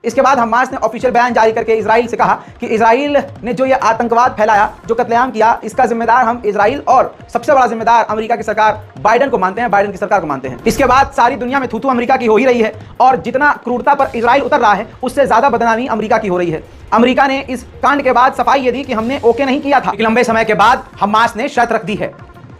इसके बाद हमास ने ऑफिशियल बयान जारी करके इजराइल से कहा कि इजराइल ने जो ये आतंकवाद फैलाया, जो कत्लेआम किया, इसका जिम्मेदार हम इजराइल और सबसे बड़ा जिम्मेदार अमेरिका की सरकार बाइडेन को मानते हैं, बाइडेन की सरकार को मानते हैं। इसके बाद सारी दुनिया में थू थू अमेरिका की हो ही रही है और जितना क्रूरता पर इजराइल उतर रहा है उससे ज्यादा बदनामी अमेरिका की हो रही है। अमेरिका ने इस कांड के बाद सफाई ये दी कि हमने ओके नहीं किया था। लंबे समय के बाद हमास ने शर्त रख दी है।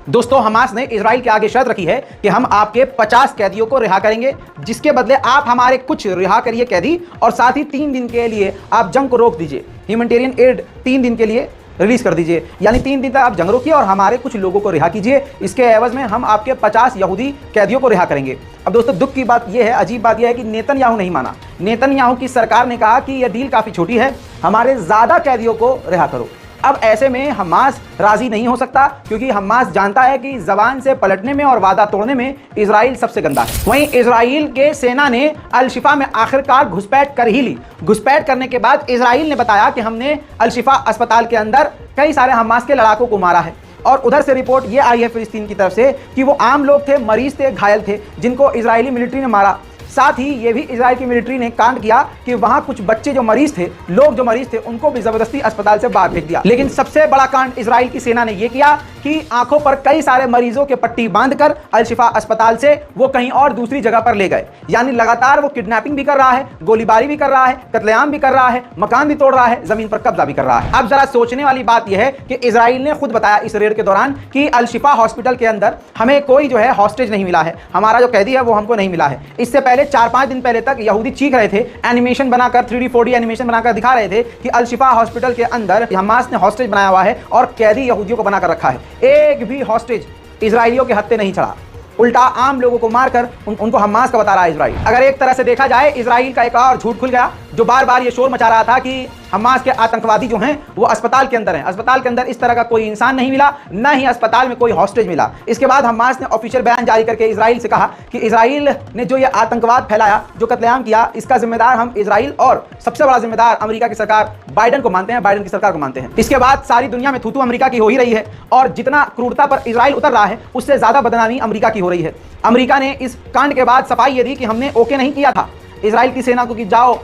दोस्तों, हमास ने इजराइल के आगे शर्त रखी है कि हम आपके 50 कैदियों को रिहा करेंगे, जिसके बदले आप हमारे कुछ रिहा करिए कैदी और साथ ही 3 दिन के लिए आप जंग को रोक दीजिए। ह्यूमैनिटेरियन एड 3 दिन के लिए रिलीज कर दीजिए, यानी 3 दिन तक आप जंग रोकिए और हमारे कुछ लोगों को रिहा कीजिए। इसके एवज में हम आपके 50 यहूदी कैदियों को रिहा करेंगे। अब दोस्तों, दुख की बात यह है, अजीब बात यह है कि नेतन्याहू नहीं माना। नेतन्याहू की सरकार ने कहा कि यह डील काफी छोटी है, हमारे ज्यादा कैदियों को रिहा करो। अब ऐसे में हमास राजी नहीं हो सकता, क्योंकि हमास जानता है कि जबान से पलटने में और वादा तोड़ने में इजराइल सबसे गंदा है। वहीं इजराइल के सेना ने अल शिफा में आखिरकार घुसपैठ कर ही ली। घुसपैठ करने के बाद इजराइल ने बताया कि हमने अल शिफा अस्पताल के अंदर कई सारे हमास के लड़ाकों को मारा है। और उधर से रिपोर्ट ये आई है फिलिस्तीन की तरफ से कि वो आम लोग थे, मरीज थे, घायल थे, जिनको इजरायली मिलिट्री ने मारा। साथ ही ये भी इजराइल की मिलिट्री ने कांड किया कि वहां कुछ बच्चे जो मरीज थे, लोग जो मरीज थे, उनको भी जबरदस्ती अस्पताल से बाहर फेंक दिया। लेकिन सबसे बड़ा कांड इजराइल की सेना ने यह किया कि आंखों पर कई सारे मरीजों के पट्टी बांधकर अल शिफा अस्पताल से वो कहीं और दूसरी जगह पर ले गए। यानी लगातार वो किडनैपिंग भी कर रहा है, गोलीबारी भी कर रहा है, कत्लेआम भी कर रहा है, मकान भी तोड़ रहा है, जमीन पर कब्जा भी कर रहा है। अब जरा सोचने वाली बात यह है कि इजराइल ने खुद बताया इस रेड के दौरान कि अल शिफा हॉस्पिटल के अंदर हमें कोई जो है हॉस्टेज नहीं मिला है, हमारा जो कैदी है वो हमको नहीं मिला है। इससे पहले 4-5 दिन पहले तक यहूदी चीख रहे थे, एनिमेशन बनाकर 3D 4D एनिमेशन बनाकर दिखा रहे थे कि अल शिफा हॉस्पिटल के अंदर हमास ने हॉस्टेज बनाया हुआ है और कैदी यहूदियों को बनाकर रखा है। एक भी हॉस्टेज इजरायलियों के हत्थे नहीं चढ़ा, उल्टा आम लोगों को मारकर उनको हमास का बता रहा है इजराइल। अगर एक तरह से देखा जाए, इजराइल का एक और झूठ खुल गया, जो बार बार ये शोर मचा रहा था कि हमास के आतंकवादी जो हैं वो अस्पताल के अंदर हैं। अस्पताल के अंदर इस तरह का कोई इंसान नहीं मिला, न ही अस्पताल में कोई हॉस्टेज मिला। इसके बाद हमास ने ऑफिशियल बयान जारी करके इजराइल से कहा कि इजराइल ने जो ये आतंकवाद फैलाया, जो कत्लेआम किया, इसका जिम्मेदार हम इजराइल और सबसे बड़ा जिम्मेदार अमेरिका की सरकार बाइडेन को मानते हैं, बाइडेन की सरकार को मानते हैं। इसके बाद सारी दुनिया में थू थू अमेरिका की हो ही रही है और जितना क्रूरता पर इजराइल उतर रहा है उससे ज्यादा बदनामी अमेरिका की हो रही है। अमेरिका ने इस कांड के बाद सफाई ये दी कि हमने ओके नहीं किया था इजराइल की सेना को कि जाओ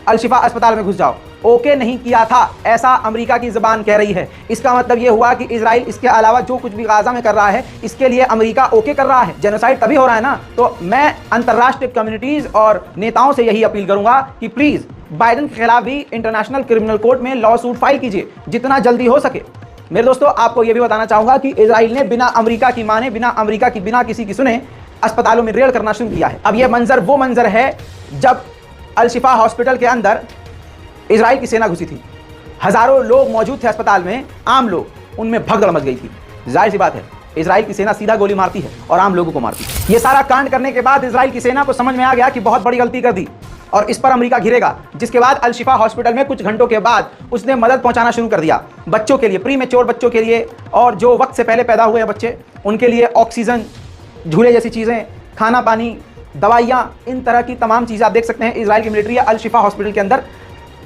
अल शिफा अस्पताल में घुस जाओ। ओके नहीं किया था, ऐसा अमेरिका की ज़बान कह रही है। इसका मतलब यह हुआ कि इजराइल इसके अलावा जो कुछ भी गाजा में कर रहा है, इसके लिए अमेरिका ओके कर रहा है। जेनोसाइड तभी हो रहा है ना। तो मैं अंतर्राष्ट्रीय कम्युनिटीज़ और नेताओं से यही अपील करूंगा कि प्लीज़ बाइडेन के खिलाफ भी इंटरनेशनल क्रिमिनल कोर्ट में लॉ सूट फाइल कीजिए जितना जल्दी हो सके। मेरे दोस्तों, आपको यह भी बताना चाहूँगा कि इजराइल ने बिना अमेरिका की माने, बिना किसी की सुने अस्पतालों में रेड करना शुरू किया है। अब यह मंजर वो मंजर है जब अल शिफा हॉस्पिटल के अंदर इजराइल की सेना घुसी थी। हजारों लोग मौजूद थे अस्पताल में, आम लोग, उनमें भगदड़ मच गई थी। जाहिर सी बात है, इजराइल की सेना सीधा गोली मारती है और आम लोगों को मारती है। ये सारा कांड करने के बाद इजराइल की सेना को समझ में आ गया कि बहुत बड़ी गलती कर दी और इस पर अमेरिका घिरेगा। जिसके बाद अल शिफा हॉस्पिटल में कुछ घंटों के बाद उसने मदद पहुंचाना शुरू कर दिया बच्चों के लिए, प्री मैच्योर बच्चों के लिए और जो वक्त से पहले पैदा हुए हैं बच्चे, उनके लिए ऑक्सीजन, झूले जैसी चीज़ें, खाना पानी, दवाइयाँ, इन तरह की तमाम चीज़ें आप देख सकते हैं इजराइल की मिलिट्री अल शिफा हॉस्पिटल के अंदर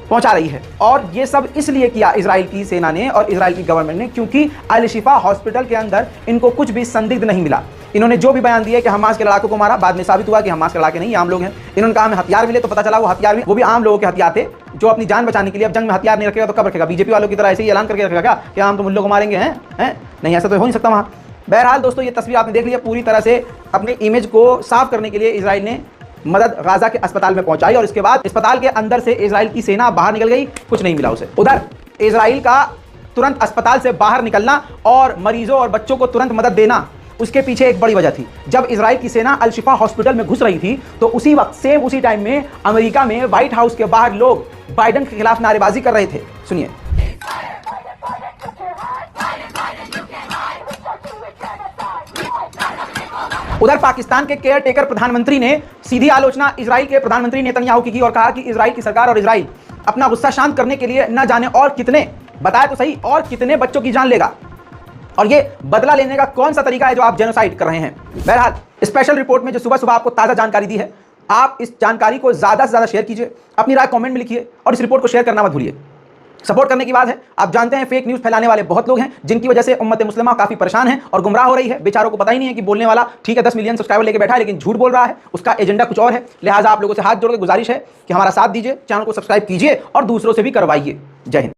पहुंचा रही है। और ये सब इसलिए किया इजराइल की सेना ने और इजराइल की गवर्नमेंट ने क्योंकि अल शिफा हॉस्पिटल के अंदर इनको कुछ भी संदिग्ध नहीं मिला। इन्होंने जो भी बयान दिया कि हमास के लड़ाकों को मारा, बाद में साबित हुआ कि हमास के लड़ाके नहीं, आम लोग हैं। इन्होंने कहा हमें हथियार मिले, तो पता चला वो हथियार भी वो भी आम लोगों के हथियार थे जो अपनी जान बचाने के लिए। अब जंग में हथियार नहीं रखेगा तो कब रखेगा? बीजेपी वालों की तरह ऐसे ही ऐलान करके रखेगा क्या कि हम तो मुल्लों को मारेंगे? हैं नहीं, ऐसा तो हो नहीं सकता वहाँ। बहरहाल दोस्तों, ये तस्वीर आपने देख लिया। पूरी तरह से अपने इमेज को साफ करने के लिए इजराइल ने मदद गाजा के अस्पताल में पहुंचाई और इसके बाद अस्पताल के अंदर से इजराइल की सेना बाहर निकल गई, कुछ नहीं मिला उसे। उधर इजराइल का तुरंत अस्पताल से बाहर निकलना और मरीजों और बच्चों को तुरंत मदद देना, उसके पीछे एक बड़ी वजह थी। जब इजराइल की सेना अल शिफा हॉस्पिटल में घुस रही थी तो उसी वक्त सेम उसी टाइम में अमेरिका में व्हाइट हाउस के बाहर लोग बाइडेन के खिलाफ नारेबाजी कर रहे थे। सुनिए। उधर पाकिस्तान के केयर टेकर प्रधानमंत्री ने सीधी आलोचना इजराइल के प्रधानमंत्री नेतन्याहू की और कहा कि इजराइल की सरकार और इजराइल अपना गुस्सा शांत करने के लिए न जाने और कितने, बताया तो सही, और कितने बच्चों की जान लेगा और ये बदला लेने का कौन सा तरीका है जो आप जेनोसाइड कर रहे हैं। बहरहाल, स्पेशल रिपोर्ट में जो सुबह सुबह आपको ताज़ा जानकारी दी है, आप इस जानकारी को ज़्यादा से ज़्यादा शेयर कीजिए, अपनी राय कमेंट में लिखिए और इस रिपोर्ट को शेयर करना मत भूलिए। सपोर्ट करने की बात है। आप जानते हैं फेक न्यूज़ फैलाने वाले बहुत लोग हैं, जिनकी वजह से उम्मत मुस्लिमा काफ़ी परेशान है और गुमराह हो रही है। बेचारों को पता ही नहीं है कि बोलने वाला ठीक है 10 मिलियन सब्सक्राइबर लेके बैठा है, लेकिन झूठ बोल रहा है, उसका एजेंडा कुछ और है। लिहाजा आप लोगों से हाथ जोड़ के गुजारिश है कि हमारा साथ दीजिए, चैनल को सब्सक्राइब कीजिए और दूसरों से भी करवाइए। जय हिंद।